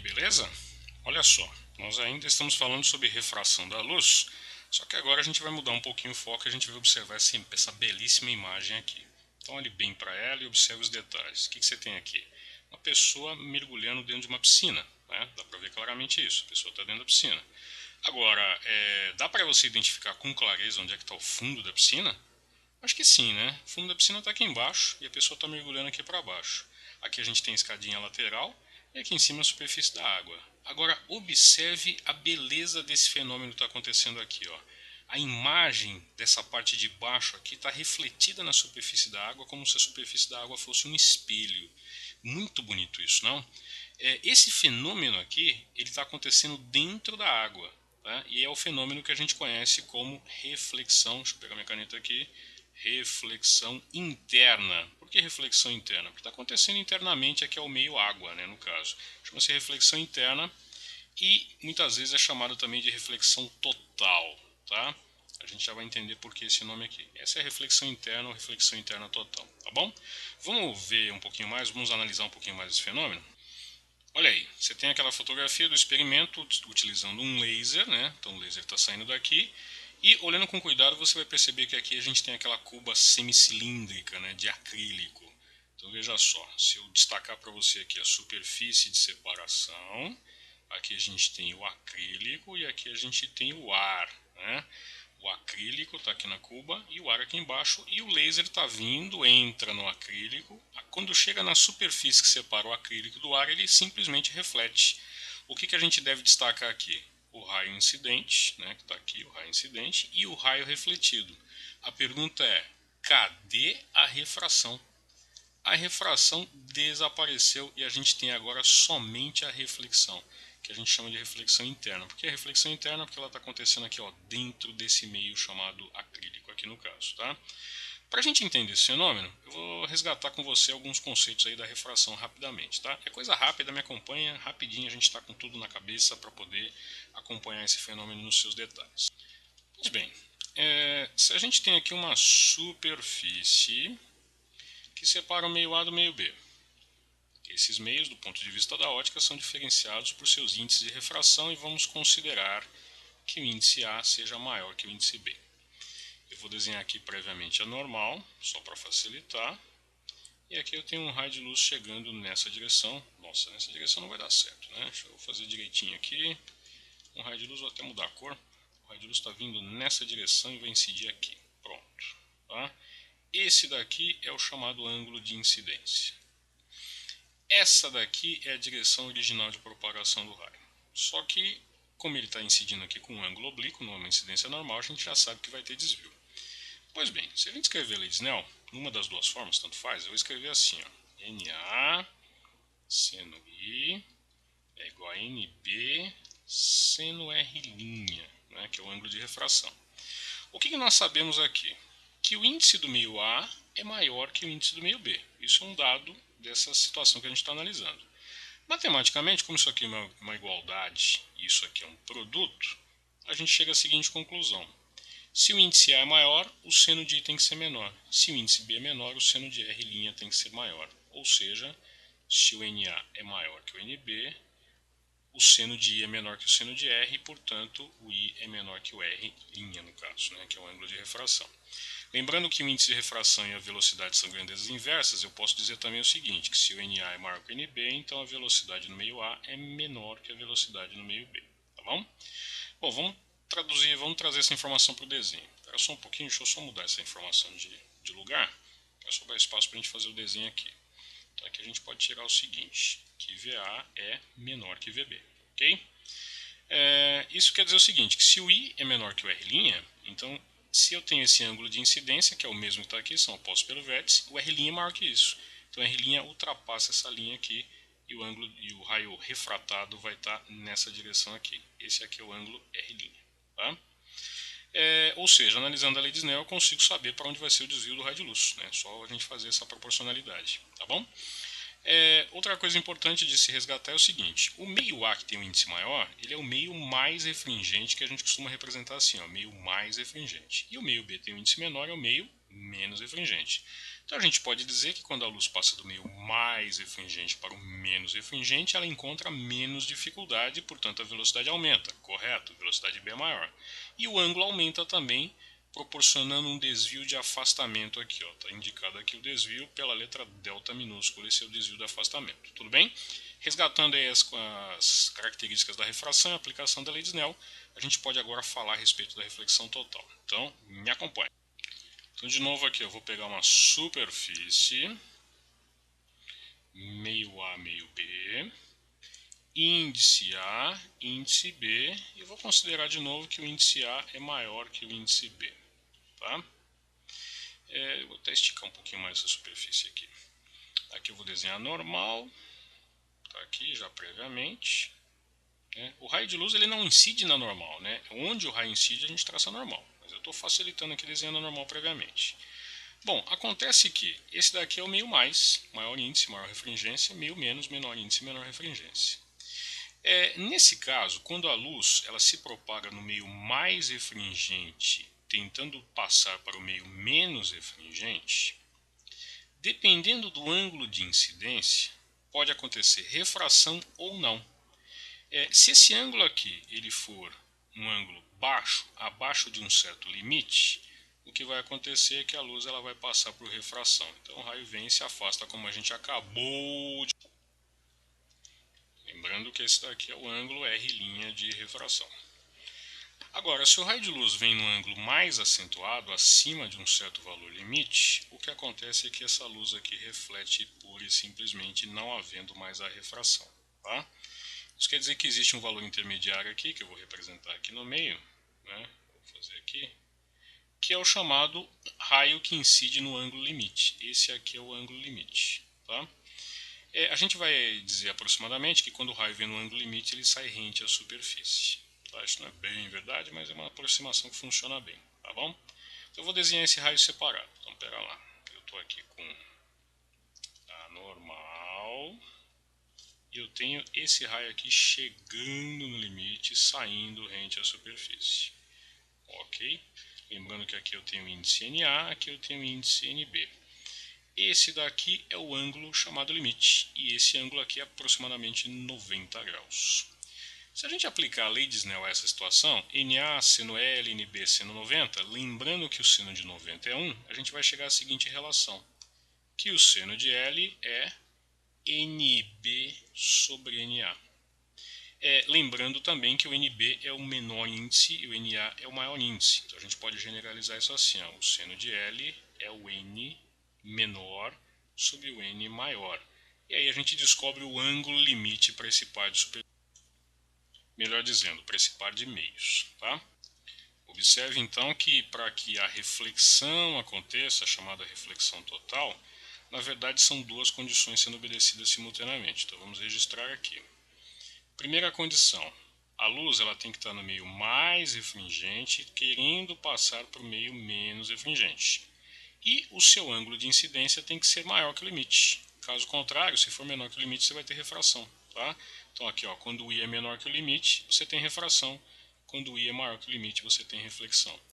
beleza? Olha só, nós ainda estamos falando sobre refração da luz, só que agora a gente vai mudar um pouquinho o foco e a gente vai observar essa belíssima imagem aqui. Então olhe bem para ela e observe os detalhes. O que você tem aqui? Uma pessoa mergulhando dentro de uma piscina, né? Dá para ver claramente isso, a pessoa está dentro da piscina. Agora, dá para você identificar com clareza onde é que está o fundo da piscina? Acho que sim, né? O fundo da piscina está aqui embaixo e a pessoa está mergulhando aqui para baixo. Aqui a gente tem a escadinha lateral e aqui em cima a superfície da água. Agora observe a beleza desse fenômeno que está acontecendo aqui, ó. A imagem dessa parte de baixo aqui está refletida na superfície da água como se a superfície da água fosse um espelho. Muito bonito isso, não? Esse fenômeno aqui ele está acontecendo dentro da água, tá? E é o fenômeno que a gente conhece como reflexão. Deixa eu pegar minha caneta aqui. Reflexão interna. Por que reflexão interna? Porque está acontecendo internamente aqui é o meio água, né, no caso. Chama-se reflexão interna e muitas vezes é chamado também de reflexão total, tá? A gente já vai entender por que esse nome aqui. Essa é a reflexão interna ou reflexão interna total, tá bom? Vamos ver um pouquinho mais, vamos analisar um pouquinho mais esse fenômeno? Olha aí, você tem aquela fotografia do experimento utilizando um laser, né? Então o laser está saindo daqui. E olhando com cuidado você vai perceber que aqui a gente tem aquela cuba semicilíndrica, né, de acrílico. Então veja só, se eu destacar para você aqui a superfície de separação, aqui a gente tem o acrílico e aqui a gente tem o ar, né? O acrílico está aqui na cuba e o ar aqui embaixo, e o laser está vindo, entra no acrílico. Quando chega na superfície que separa o acrílico do ar, ele simplesmente reflete. O que a gente deve destacar aqui? O raio incidente, né, que está aqui, o raio incidente, e o raio refletido. A pergunta é, cadê a refração? A refração desapareceu e a gente tem agora somente a reflexão, que a gente chama de reflexão interna. Por que a reflexão interna? Porque ela está acontecendo aqui, ó, dentro desse meio chamado acrílico, aqui no caso, tá? Para a gente entender esse fenômeno, eu vou resgatar com você alguns conceitos aí da refração rapidamente, tá? É coisa rápida, me acompanha, rapidinho, a gente está com tudo na cabeça para poder acompanhar esse fenômeno nos seus detalhes. Pois bem, se a gente tem aqui uma superfície que separa o meio A do meio B, esses meios, do ponto de vista da ótica, são diferenciados por seus índices de refração e vamos considerar que o índice A seja maior que o índice B. Eu vou desenhar aqui previamente a normal, só para facilitar. E aqui eu tenho um raio de luz chegando nessa direção. Nossa, nessa direção não vai dar certo, né? Deixa eu fazer direitinho aqui. Um raio de luz, vou até mudar a cor. O raio de luz está vindo nessa direção e vai incidir aqui. Pronto. Tá? Esse daqui é o chamado ângulo de incidência. Essa daqui é a direção original de propagação do raio. Só que, como ele está incidindo aqui com um ângulo oblíquo, numa incidência normal, a gente já sabe que vai ter desvio. Pois bem, se a gente escrever a lei de Snell, numa das duas formas, tanto faz, eu vou escrever assim, ó, NA seno I é igual a NB seno R', né, que é o ângulo de refração. O que nós sabemos aqui? Que o índice do meio A é maior que o índice do meio B. Isso é um dado dessa situação que a gente está analisando. Matematicamente, como isso aqui é uma igualdade e isso aqui é um produto, a gente chega à seguinte conclusão. Se o índice A é maior, o seno de I tem que ser menor. Se o índice B é menor, o seno de R' tem que ser maior. Ou seja, se o NA é maior que o NB, o seno de I é menor que o seno de R, e, portanto, o I é menor que o R', no caso, né, que é o ângulo de refração. Lembrando que o índice de refração e a velocidade são grandezas inversas, eu posso dizer também o seguinte, que se o NA é maior que o NB, então a velocidade no meio A é menor que a velocidade no meio B. Tá bom? Bom, vamos trazer essa informação para o desenho. Espera só um pouquinho, deixa eu só mudar essa informação de lugar, para sobrar espaço para a gente fazer o desenho aqui. Então aqui a gente pode tirar o seguinte, que VA é menor que VB, ok? Isso quer dizer o seguinte, que se o I é menor que o R', então se eu tenho esse ângulo de incidência, que é o mesmo que está aqui, são opostos pelo vértice, o R' é maior que isso. Então o R' ultrapassa essa linha aqui e o ângulo e o raio refratado vai estar nessa direção aqui. Esse aqui é o ângulo R'. Tá? Ou seja, analisando a lei de Snell, eu consigo saber para onde vai ser o desvio do raio de luz. Né? Só a gente fazer essa proporcionalidade. Tá bom? Outra coisa importante de se resgatar é o seguinte, o meio A que tem um índice maior, ele é o meio mais refringente, que a gente costuma representar assim, ó, meio mais refringente. E o meio B tem um índice menor, é o meio menos refringente. Então a gente pode dizer que quando a luz passa do meio mais refringente para o menos refringente, ela encontra menos dificuldade, portanto a velocidade aumenta, correto? A velocidade B é maior. E o ângulo aumenta também, proporcionando um desvio de afastamento aqui. Está indicado aqui o desvio pela letra delta minúscula, esse é o desvio de afastamento. Tudo bem? Resgatando aí as características da refração e aplicação da lei de Snell, a gente pode agora falar a respeito da reflexão total. Então, me acompanhe. Então, de novo aqui, eu vou pegar uma superfície, meio A, meio B, índice A, índice B, e vou considerar de novo que o índice A é maior que o índice B. Tá? Eu vou até esticar um pouquinho mais essa superfície aqui. Aqui eu vou desenhar normal, tá aqui já previamente. O raio de luz ele não incide na normal, né? Onde o raio incide a gente traça normal, mas eu estou facilitando aqui desenhando a normal previamente. Bom, acontece que esse daqui é o meio mais, maior índice, maior refringência, meio menos, menor índice, menor refringência. Nesse caso, quando a luz ela se propaga no meio mais refringente, tentando passar para o meio menos refringente, dependendo do ângulo de incidência, pode acontecer refração ou não. Se esse ângulo aqui ele for um ângulo baixo, abaixo de um certo limite, o que vai acontecer é que a luz ela vai passar por refração. Então o raio vem e se afasta, como a gente acabou de... Lembrando que esse daqui é o ângulo R' de refração. Agora, se o raio de luz vem no ângulo mais acentuado, acima de um certo valor limite, o que acontece é que essa luz aqui reflete pura e simplesmente, não havendo mais a refração. Tá? Isso quer dizer que existe um valor intermediário aqui, que eu vou representar aqui no meio, né? Vou fazer aqui, que é o chamado raio que incide no ângulo limite. Esse aqui é o ângulo limite. Tá? A gente vai dizer aproximadamente que quando o raio vem no ângulo limite, ele sai rente à superfície. Tá? Isso não é bem verdade, mas é uma aproximação que funciona bem. Tá bom? Então eu vou desenhar esse raio separado. Então, pera lá. Eu estou aqui com a normal. E eu tenho esse raio aqui chegando no limite, saindo rente à superfície. Ok? Lembrando que aqui eu tenho o índice NA, aqui eu tenho o índice NB. Esse daqui é o ângulo chamado limite, e esse ângulo aqui é aproximadamente 90 graus. Se a gente aplicar a lei de Snell a essa situação, NA seno L, NB seno 90, lembrando que o seno de 90 é 1, a gente vai chegar à seguinte relação, que o seno de L é NB sobre NA. Lembrando também que o NB é o menor índice e o NA é o maior índice. Então a gente pode generalizar isso assim, ó, o seno de L é o N menor sobre o N maior. E aí a gente descobre o ângulo limite para esse par de superfície. Melhor dizendo, para esse par de meios. Tá? Observe então que para que a reflexão aconteça, a chamada reflexão total, na verdade são duas condições sendo obedecidas simultaneamente. Então vamos registrar aqui. Primeira condição, a luz ela tem que estar no meio mais refringente, querendo passar para o meio menos refringente. E o seu ângulo de incidência tem que ser maior que o limite. Caso contrário, se for menor que o limite, você vai ter refração. Tá? Então aqui, ó, quando o I é menor que o limite, você tem refração. Quando o I é maior que o limite, você tem reflexão.